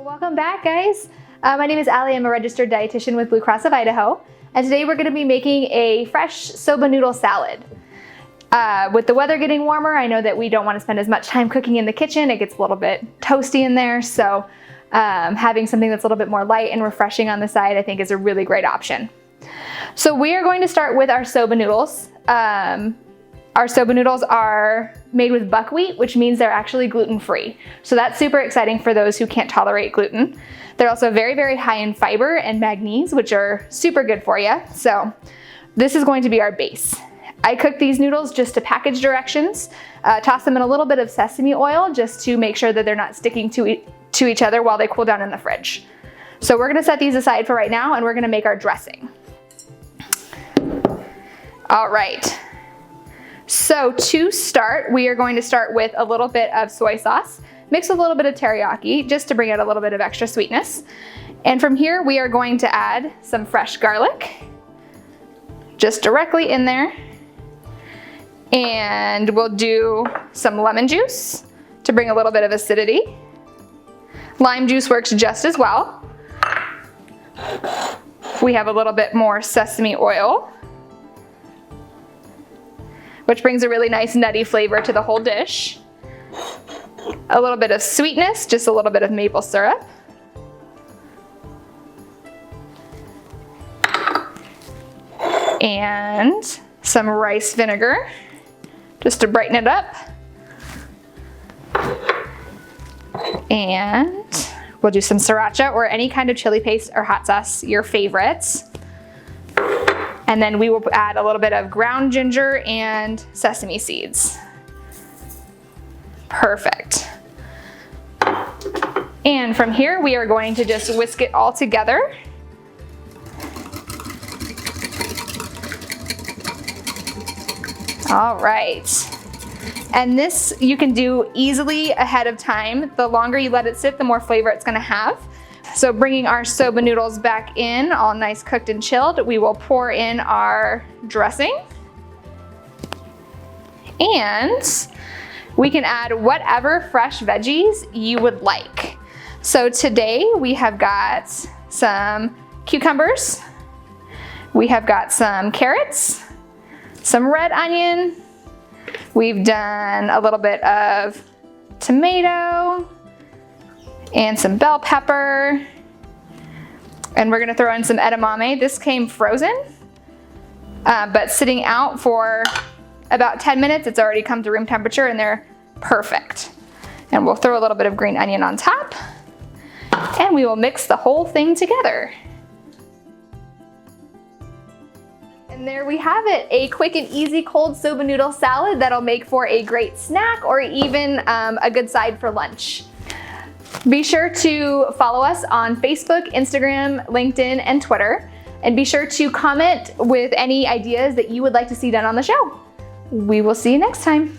Well, welcome back, guys. My name is Allie. I'm a registered dietitian with Blue Cross of Idaho. And today we're going to be making a fresh soba noodle salad. With the weather getting warmer, I know that we don't want to spend as much time cooking in the kitchen. It gets a little bit toasty in there. So having something that's a little bit more light and refreshing on the side, I think is a really great option. So we are going to start with our soba noodles. Our soba noodles are made with buckwheat, which means they're actually gluten-free. So that's super exciting for those who can't tolerate gluten. They're also very, very high in fiber and manganese, which are super good for you. So this is going to be our base. I cook these noodles just to package directions, toss them in a little bit of sesame oil just to make sure that they're not sticking to each other while they cool down in the fridge. So we're gonna set these aside for right now and we're gonna make our dressing. All right. So to start, we are going to start with a little bit of soy sauce, mixed with a little bit of teriyaki, just to bring out a little bit of extra sweetness. And from here, we are going to add some fresh garlic, just directly in there. And we'll do some lemon juice to bring a little bit of acidity. Lime juice works just as well. We have a little bit more sesame oil, which brings a really nice nutty flavor to the whole dish. A little bit of sweetness, just a little bit of maple syrup. And some rice vinegar, just to brighten it up. And we'll do some sriracha or any kind of chili paste or hot sauce, your favorites. And then we will add a little bit of ground ginger and sesame seeds. Perfect. And from here, we are going to just whisk it all together. All right. And this you can do easily ahead of time. The longer you let it sit, the more flavor it's gonna have. So bringing our soba noodles back in, all nice cooked and chilled, we will pour in our dressing. And we can add whatever fresh veggies you would like. So today we have got some cucumbers, we have got some carrots, some red onion, we've done a little bit of tomato, and some bell pepper, and we're gonna throw in some edamame. This came frozen, but sitting out for about 10 minutes, it's already come to room temperature and they're perfect. And we'll throw a little bit of green onion on top, and we will mix the whole thing together. And there we have it, a quick and easy cold soba noodle salad that'll make for a great snack or even a good side for lunch. Be sure to follow us on Facebook, Instagram, LinkedIn, and Twitter. And be sure to comment with any ideas that you would like to see done on the show. We will see you next time.